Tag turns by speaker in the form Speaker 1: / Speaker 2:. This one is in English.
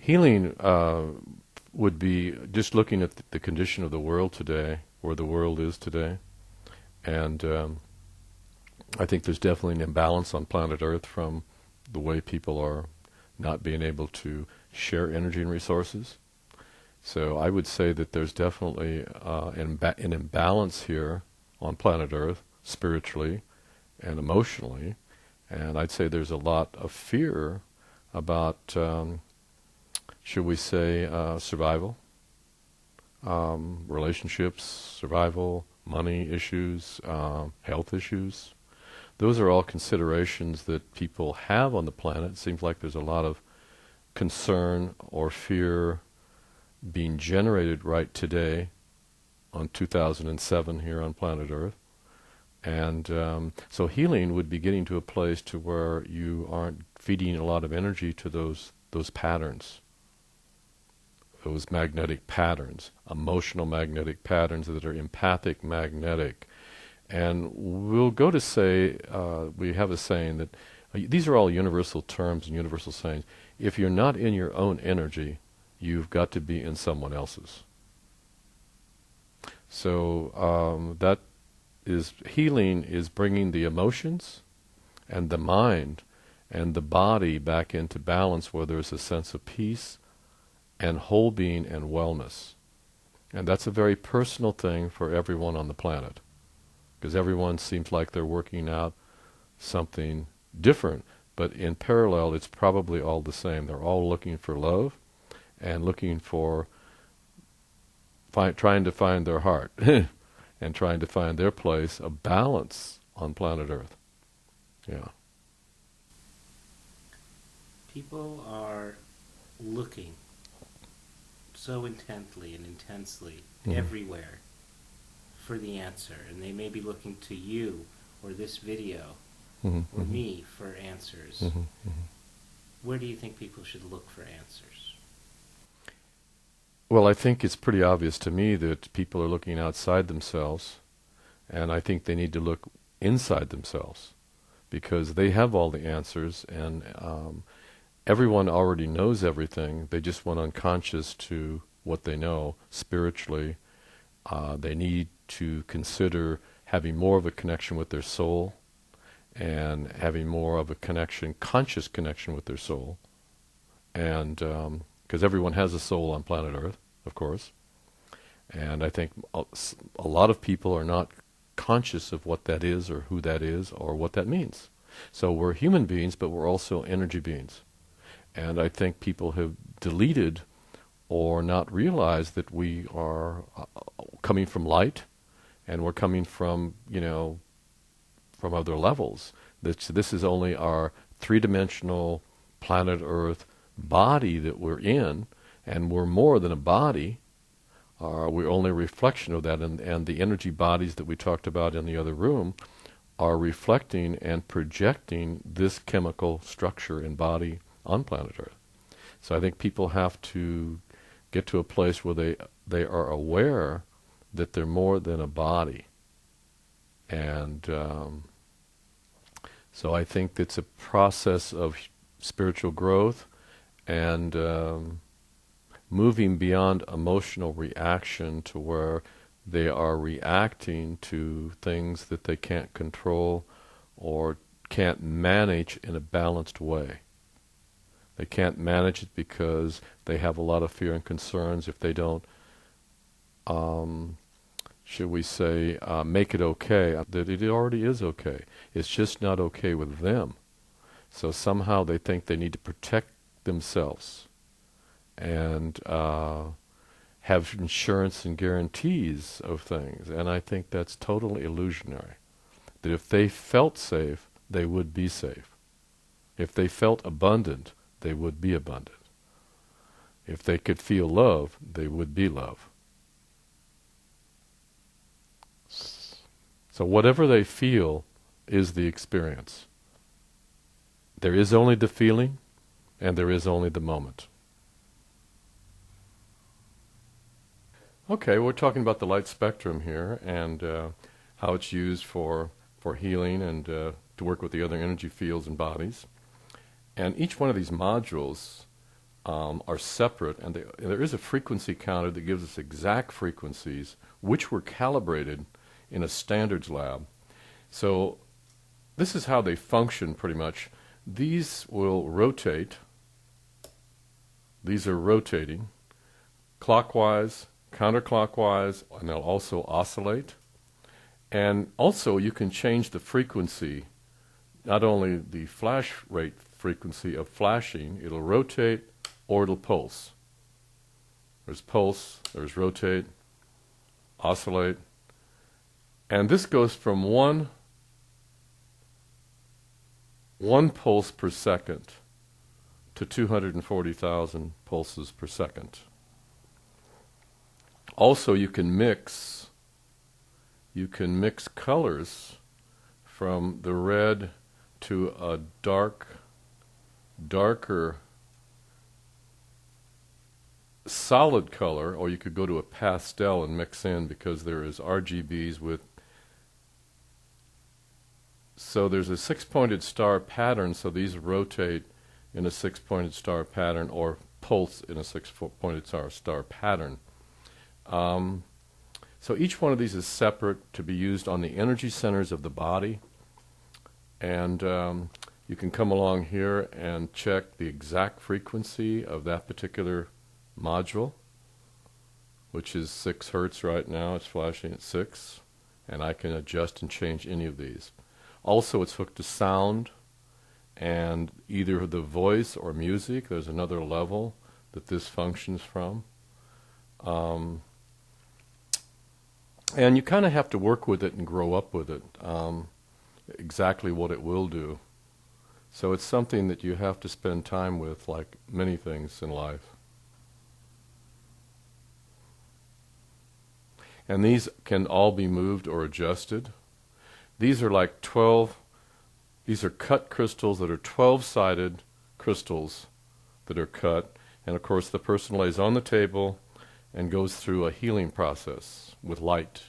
Speaker 1: Healing would be just looking at the condition of the world today, where the world is today. And I think there's definitely an imbalance on planet Earth from the way people are not being able to share energy and resources. So I would say that there's definitely an imbalance here on planet Earth, spiritually and emotionally. And I'd say there's a lot of fear about, should we say, survival, relationships, survival, money issues, health issues. Those are all considerations that people have on the planet. It seems like there's a lot of concern or fear being generated right today on 2007 here on planet Earth. And so healing would be getting to a place to where you aren't feeding a lot of energy to those patterns, those magnetic patterns, emotional magnetic patterns that are empathic magnetic. And we'll go to say, we have a saying that, these are all universal terms and universal sayings. If you're not in your own energy, you've got to be in someone else's. So that is, healing is bringing the emotions and the mind and the body back into balance where there's a sense of peace and whole being and wellness. And that's a very personal thing for everyone on the planet, because everyone seems like they're working out something different, but in parallel it's probably all the same. They're all looking for love and looking for trying to find their heart and trying to find their place of balance on planet Earth. Yeah.
Speaker 2: People are looking so intently and intensely everywhere for the answer, and they may be looking to you or this video or me for answers. Where do you think people should look for answers?
Speaker 1: Well, I think it's pretty obvious to me that people are looking outside themselves, and I think they need to look inside themselves, because they have all the answers, and everyone already knows everything. They just went unconscious to what they know spiritually. They need to consider having more of a connection with their soul and having more of a connection, conscious connection with their soul. And because everyone has a soul on planet Earth, of course. And I think a lot of people are not conscious of what that is or who that is or what that means. So we're human beings, but we're also energy beings. And I think people have deleted or not realized that we are coming from light, and we're coming from, from other levels. This is only our three-dimensional planet Earth body that we're in, and we're more than a body. We're only a reflection of that, and the energy bodies that we talked about in the other room are reflecting and projecting this chemical structure and body on planet Earth. So I think people have to get to a place where they are aware that they're more than a body. And so I think it's a process of spiritual growth and moving beyond emotional reaction to where they are reacting to things that they can't control or can't manage in a balanced way. They can't manage it because they have a lot of fear and concerns if they don't, should we say, make it okay, that it already is okay. It's just not okay with them. So somehow they think they need to protect themselves and have insurance and guarantees of things. And I think that's totally illusionary. That if they felt safe, they would be safe. If they felt abundant, they would be abundant. If they could feel love, they would be love. So whatever they feel is the experience. There is only the feeling, and there is only the moment. Okay, we're talking about the light spectrum here, and how it's used for healing and to work with the other energy fields and bodies. And each one of these modules are separate, and there is a frequency counter that gives us exact frequencies, which were calibrated in a standards lab. So this is how they function pretty much. These will rotate. These are rotating clockwise, counterclockwise, and they'll also oscillate. And also you can change the frequency, not only the flash rate frequency of flashing, it'll rotate or it'll pulse. There's pulse, there's rotate, oscillate, and this goes from one pulse per second to 240,000 pulses per second. Also, you can mix colors from the red to a darker solid color, or you could go to a pastel and mix in, because there is RGBs with. So there's a six-pointed star pattern, so these rotate in a six-pointed star pattern or pulse in a six-pointed star pattern. So each one of these is separate to be used on the energy centers of the body. And you can come along here and check the exact frequency of that particular module, which is 6 hertz right now. It's flashing at 6, and I can adjust and change any of these. Also, it's hooked to sound, and either the voice or music. There's another level that this functions from. And you kind of have to work with it and grow up with it, exactly what it will do. So it's something that you have to spend time with, like many things in life. And these can all be moved or adjusted. These are like 12, these are cut crystals that are 12-sided crystals that are cut. And of course the person lays on the table and goes through a healing process with light.